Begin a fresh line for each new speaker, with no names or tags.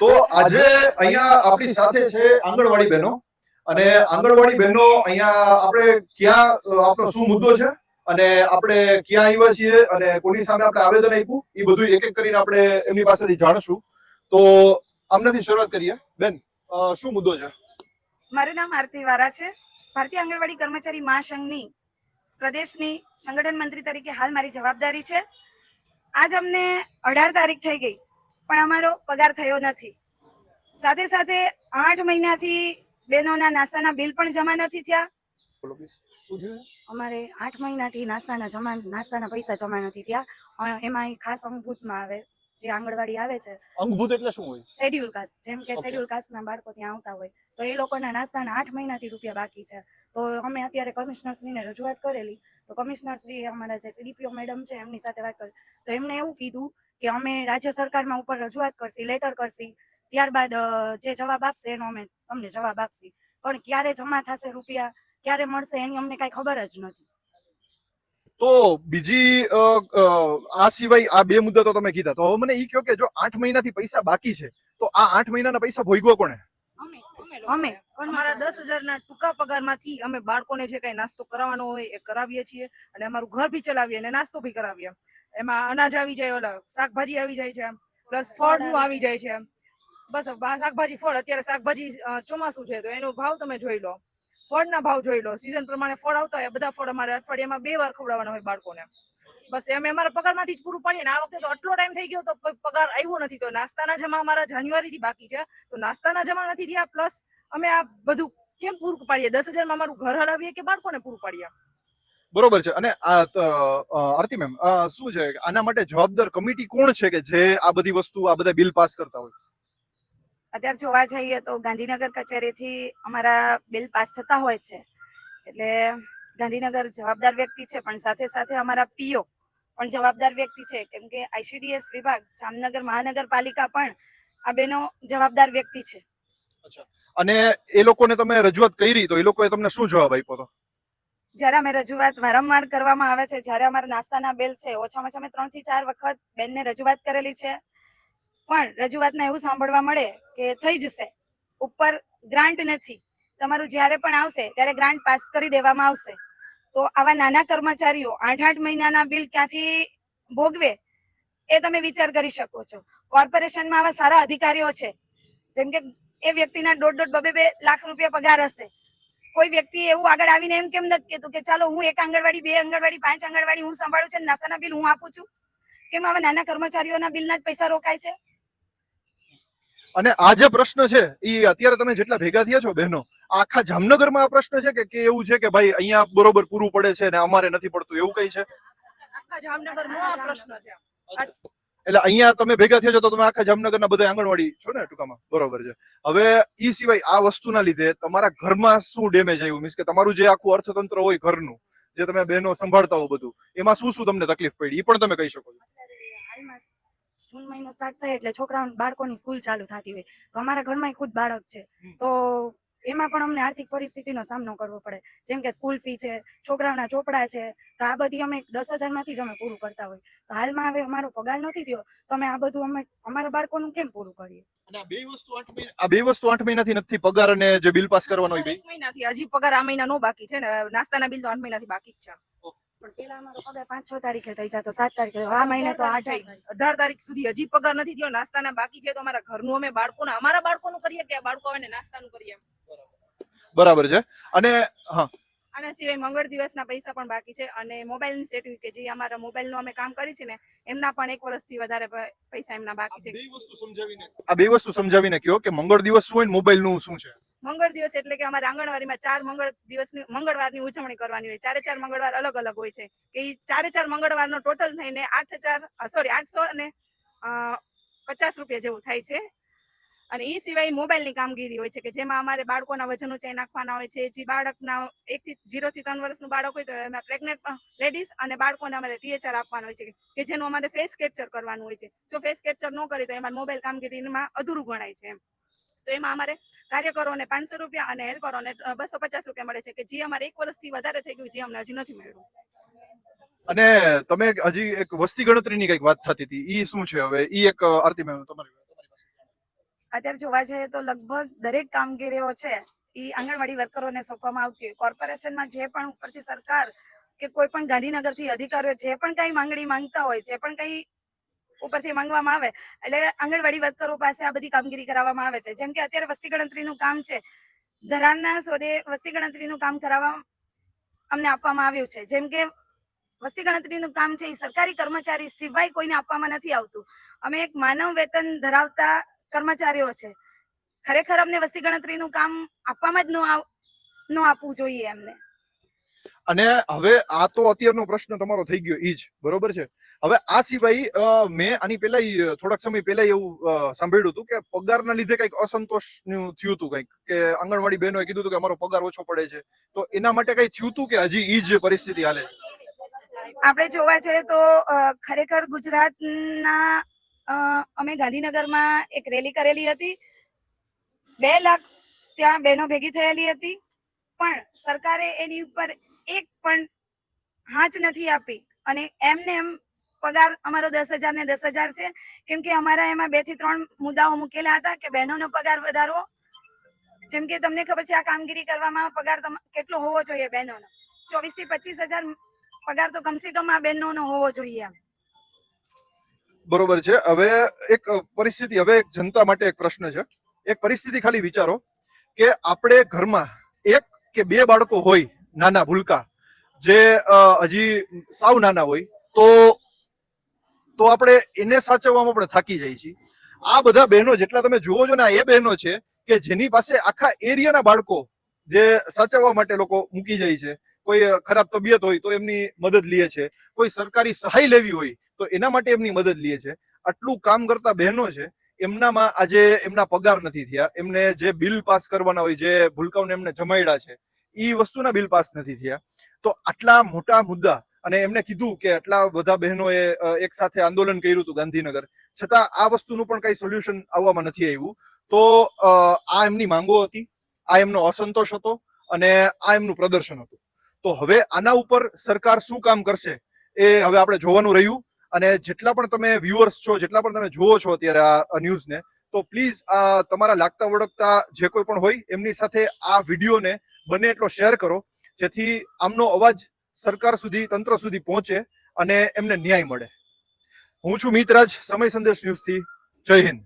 તો આજે અહીંયા આપણી સાથે છે આંગણવાડી બહેનો અને આંગણવાડી બહેનો અહીંયા આપણે ક્યાં આપણો શું મુદ્દો છે અને આપણે ક્યાં આવ્યા છીએ અને કોની સામે આપણે આવેદન આપ્યું એ બધું એક એક કરીને આપણે એમની પાસેથી જાણશું. તો આમનાથી શરૂઆત કરીએ. બેન, શું મુદ્દો છે?
મારું નામ આરતી વારા છે. ભારતીય આંગણવાડી કર્મચારી મહાસંઘની પ્રદેશની સંગઠન મંત્રી તરીકે હાલ મારી જવાબદારી છે. આજ અમને 18 તારીખ થઈ ગઈ પણ અમારો પગાર થયો નથી. સાથે સાથે 8 મહિનાથી બહેનોના નાસ્તાના બિલ પણ જમા નથી થયા. અમારે 8 મહિનાથી નાસ્તાના પૈસા જમા નથી થયા. એમાં ખાસ અંગભૂતમાં આવે જે આંગણવાડી આવે છે.
અંગભૂત એટલે શું હોય?
શેડ્યુલ કાસ્ટ, જેમ કે શેડ્યુલ કાસ્ટના બાળકો ત્યાં આવતા હોય તો એ લોકોના નાસ્તાના 8 મહિનાથી રૂપિયા બાકી છે. તો અમે અત્યારે કમિશનરશ્રીને રજૂઆત કરેલી તો કમિશનરશ્રી અમારા જે સીડીપીઓ મેડમ છે એમની સાથે વાત કરી તો એમને એવું કીધું કે અમે રાજ્ય સરકારમાં ઉપર રજૂઆત કરશી, લેટર કરશી, ત્યારબાદ જે જવાબ આપશે એનો અમે તમને જવાબ આપશી. પણ ક્યારે જમા થશે રૂપિયા, ક્યારે મળશે એની અમને કાંઈ ખબર જ નથી.
તો બીજી આ સિવાય આ બે મુદ્દા તો તમે કીધા. તો હવે મને એ કહો કે જો 8 મહિનાથી પૈસા બાકી છે તો આ 8 મહિનાના પૈસા ભોગવો કોણે?
અમે
અમારા 10,000 ના ટૂંકા પગારમાંથી અમે બાળકોને જે કઈ નાસ્તો કરાવવાનો હોય એ કરાવીએ છીએ અને અમારું ઘર બી ચલાવીએ અને નાસ્તો બી કરાવીએ. એમાં અનાજ આવી જાય, ઓલા શાકભાજી આવી જાય છે, પ્લસ ફળનું આવી જાય છે. બસ શાકભાજી ફળ, અત્યારે શાકભાજી ચોમાસું છે તો એનો ભાવ તમે જોઈ લો, ફળના ભાવ જોઈ લો. સિઝન પ્રમાણે ફળ આવતા હોય, બધા ફળ અમારે અઠવાડિયામાં 2 વાર ખવડાવવાના હોય બાળકોને. બસ અમે અમારા પગારમાંથી જ પૂરું પાડીએ ને આ વખતે તો આટલો ટાઈમ થઈ ગયો તો પગાર આવ્યો નથી. તો નાસ્તાના જમા અમારા જાન્યુઆરીથી બાકી છે તો નાસ્તાના જમા નથી થયા. પ્લસ અમે આ બધું કેમ પૂરું પાડીએ? 10,000 માં અમારું ઘર હલાવીએ કે બાળકોને પૂરું પાડીએ?
બરોબર છે. અને આરતી મેમ, શું છે આના માટે જવાબદાર કમિટી કોણ છે કે જે આ બધી વસ્તુ, આ બધા બિલ પાસ કરતા હોય?
અત્યારે જોવા જઈએ તો ગાંધીનગર કચેરીથી અમારા બિલ પાસ થતા હોય છે એટલે ગાંધીનગર જવાબદાર વ્યક્તિ છે, પણ સાથે સાથે અમારા પીઓ પણ જવાબદાર વ્યક્તિ છે, કેમ કે આઈસીડીએસ વિભાગ, જામનગર મહાનગરપાલિકા પણ આ બેનો જવાબદાર વ્યક્તિ છે.
અચ્છા. અને એ લોકોને તમે રજૂઆત કરી તો એ લોકોએ તમને શું જવાબ આપ્યો હતો?
જ્યારે અમે રજૂઆત વારંવાર કરવામાં આવે છે, જ્યારે અમારા નાસ્તાના બિલ છે ઓછામાં ઓછા અમે 3 થી 4 વખત બેનને રજૂઆત કરેલી છે, પણ રજૂઆતમાં એવું સાંભળવા મળે કે થઈ જશે, ઉપર ગ્રાન્ટ નથી, તમારું જ્યારે પણ આવશે ત્યારે ગ્રાન્ટ પાસ કરી દેવામાં આવશે. તો આવા નાના કર્મચારીઓ 8 મહિનાના બિલ ક્યાંથી ભોગવે એ તમે વિચાર કરી શકો છો. કોર્પોરેશનમાં આવા સારા અધિકારીઓ છે, જેમ કે એ વ્યક્તિના 1.5-2 લાખ રૂપિયા પગાર હશે. કોઈ વ્યક્તિ એવું આગળ આવીને એમ કેમ નથી કહેતું કે ચાલો હું 1 આંગણવાડી, 2 આંગણવાડી, 5 આંગણવાડી હું સંભાળું છું, નાસ્તાના બિલ હું આપું છું? કેમ આવા નાના કર્મચારીઓના બિલના જ પૈસા રોકાય છે?
અને આ જે પ્રશ્ન છે એ અત્યારે તમે જેટલા ભેગા થયા છો બહેનો, આખા જામનગરમાં આ પ્રશ્ન છે કે એવું છે કે ભાઈ અહીંયા બરોબર પૂરું પડે છે ને અમારે નથી પડતું, એવું કઈ છે?
આખા જામનગરનો આ પ્રશ્ન છે.
એટલે અહીંયા તમે ભેગા થયા છો તો તમે આખા જામનગરના બધા આંગણવાડી છો ને ટૂંકામાં? બરોબર છે. હવે ઈ સિવાય આ વસ્તુના લીધે તમારા ઘરમાં શું ડેમેજ આવ્યું? મીન્સ કે તમારું જે આખું અર્થતંત્ર હોય ઘરનું, જે તમે બહેનો સંભાળતા હો બધું, એમાં શું શું તમને તકલીફ પડી એ પણ તમે કહી શકો છો.
જૂન મહિનો સ્ટાર્ટ થાય એટલે બાળકોની સ્કૂલ ચાલુ થતી હોય તો અમારા ઘરમાં ખુદ બાળક છે તો એમાં પણ અમને આર્થિક પરિસ્થિતિનો સામનો કરવો પડે. જેમ કે સ્કૂલ ફી છે, છોકરાઓના ચોપડા છે, તો આ બધી અમે 10,000 માંથી જ અમે પૂરું કરતા હોય. તો હાલમાં હવે અમારો પગાર નથી થયો તો અમે આ બધું અમે અમારા બાળકોનું કેમ પૂરું કરીએ?
અને આ બે વસ્તુ 8 મહિનાથી નથી, પગાર અને જે બિલ પાસ કરવાનો હોય.
1 મહિનાથી હજી પગાર આ મહિના નો બાકી છે ને નાસ્તાના બિલ તો 8 મહિનાથી બાકી જ છે.
પણ પેલા અમારો પગાર 5-6 તારીખે થઈ જતો, 7 તારીખે, આ મહિને તો
18 તારીખ સુધી હજી પગાર નથી થયો. નાસ્તાના બાકી છે તો અમારા ઘરનું અમે અમારા બાળકોનું કરીએ કે બાળકો આવે નાસ્તાનું કરીએ?
બરાબર છે. અને હા,
આના સિવાય મંગળ દિવસના પૈસા પણ બાકી છે અને મોબાઈલની સેટિંગ કે જે અમારા મોબાઈલનું અમે કામ કરી છે ને એમના પણ 1 વર્ષથી વધારે પૈસા એમના બાકી છે.
આ બે વસ્તુ સમજાવીને કયો કે મંગળ દિવસ શું હોય ને મોબાઈલનું શું છે?
મંગળ દિવસ એટલે કે અમારા આંગણવાડીમાં 4 મંગળવારની ઉજવણી કરવાની હોય. 4 મંગળવાર અલગ અલગ હોય છે કે 4 મંગળવારનો ટોટલ થઈને 850 રૂપિયા જેવું થાય છે. અને એ સિવાય મોબાઈલની કામગીરી હોય છે કે જેમાં અમારે બાળકોના વજન ઊંચાઈ નાખવાના હોય છે. જે બાળકના 0 થી 3 વર્ષનું બાળક હોય તો એમાં પ્રેગ્નેન્ટ લેડીઝ અને બાળકોને અમારે THR આપવાનું હોય છે કે જેનું અમારે ફેસ કેપ્ચર કરવાનું હોય છે. જો ફેસ કેપ્ચર ન કરી તો એમાં મોબાઈલ કામગીરીમાં અધૂરું ગણાય છે એમ. તો એમાં અમારે કાર્યકરોને 500 રૂપિયા અને હેલ્પરોને 250 રૂપિયા મળે છે કે જે અમારે 1 વર્ષથી વધારે થઈ ગયું, જે અમને હજી નથી મળ્યું.
અને તમે હજી એક વસ્તી ગણતરીની કઈક વાત થતી હતી, ઈ શું છે હવે? ઈ એક આરતી મેમ તમારી
અત્યારે જોવા જઈએ તો લગભગ દરેક કામગીરીઓ છે એ આંગણવાડી વર્કરોને સોંપવામાં આવતી હોય. કોર્પોરેશનમાં જે પણ ઉપરથી સરકાર કે કોઈ પણ ગાંધીનગરથી અધિકારીઓ જે પણ કઈ માંગણી માંગતા હોય, જે પણ કઈ ઉપરથી માંગવામાં આવે એટલે આંગણવાડી વર્કરો પાસે આ બધી કામગીરી કરાવવામાં આવે છે. જેમ કે અત્યારે વસ્તી ગણતરીનું કામ છે, ધરારના સોદે વસ્તી ગણતરીનું કામ કરાવવા અમને આપવામાં આવ્યું છે. જેમ કે વસ્તી ગણતરીનું કામ છે એ સરકારી કર્મચારી સિવાય કોઈને આપવામાં નથી આવતું. અમે એક માનવ વેતન ધરાવતા કર્મચારીઓ છે. ખરેખર અમને વસ્તી ગણતરીનું કામ આપવામાં જ ન આપવું જોઈએ એમને.
અને હવે આ તો અત્યારનો પ્રશ્ન તમારો થઈ ગયો ઈ જ બરોબર છે. હવે આ સિવાય મેં આની પહેલા થોડાક સમય પહેલા એવું સાંભળ્યું હતું કે પગારના લીધે કંઈક અસંતોષનું થયું હતું, કંઈક કે આંગણવાડી બહેનોએ કીધું હતું કે અમારો પગાર ઓછો પડે છે. તો એના માટે કઈ થયું હતું કે હજી ઈ જ પરિસ્થિતિ હાલે?
આપણે જોવા જઈએ તો ખરેખર ગુજરાતના અમે ગાંધીનગરમાં એક રેલી કરેલી હતી. 2 લાખ ત્યાં બહેનો ભેગી થયેલી હતી, પણ સરકારે એની ઉપર એક પણ હાંચ નથી આપી. અને એમને એમ પગાર અમારો 10,000 ને 10,000 છે. કેમ કે અમારા એમાં 2 થી 3 મુદ્દાઓ મૂકેલા હતા કે બહેનોનો પગાર વધારવો. જેમ કે તમને ખબર છે આ કામગીરી કરવામાં પગાર કેટલો હોવો જોઈએ બહેનોનો? 24 થી 25,000 પગાર તો કમસે કમ આ બહેનોનો હોવો જોઈએ.
બરોબર છે. હવે એક પરિસ્થિતિ, હવે એક જનતા માટે એક પ્રશ્ન છે. એક પરિસ્થિતિ ખાલી વિચારો કે આપણે ઘરમાં 1 કે 2 બાળકો હોય, નાના ભૂલકા, જે હજી સાવ નાના હોય, તો આપણે એને સાચવવામાં આપણે થાકી જાય છીએ. આ બધા બહેનો જેટલા તમે જુઓ છો ને, એ બહેનો છે કે જેની પાસે આખા એરિયાના બાળકો જે સાચવવા માટે લોકો મૂકી જાય છે. કોઈ ખરાબ તબિયત હોય તો એમની મદદ લે છે, કોઈ સરકારી સહાય લેવી હોય તો એના માટે એમની મદદ લે છે. આટલું કામ કરતા બહેનો છે, એમનામાં આજે એમના પગાર નથી થયા. એમને જે બિલ પાસ કરવાના હોય, જે ભૂલકાઓને એમને જમાડ્યા છે, એ વસ્તુના બિલ પાસ નથી થયા. તો આટલા મોટા મુદ્દા, અને એમને કીધું કે આટલા બધા બહેનોએ એક સાથે આંદોલન કર્યું હતું ગાંધીનગર, છતાં આ વસ્તુનું પણ કઈ સોલ્યુશન આવવામાં નથી આવ્યું. તો આ એમની માંગો હતી, આ એમનો અસંતોષ હતો, અને આ એમનું પ્રદર્શન હતું. તો હવે આના ઉપર સરકાર શું કામ કરશે એ હવે આપણે જોવાનું રહ્યું. અને જેટલા પણ તમે વ્યુઅર્સ છો, જેટલા પણ તમે જુઓ છો અત્યારે આ ન્યૂઝને, તો પ્લીઝ તમારા લાગતા વળગતા જે કોઈ પણ હોય એમની સાથે આ વિડીયોને બને એટલો શેર કરો, જેથી આમનો અવાજ સરકાર સુધી, તંત્ર સુધી પહોંચે અને એમને ન્યાય મળે. હું છું મિતરાજ, સમય સંદેશ ન્યૂઝથી. જય હિન્દ.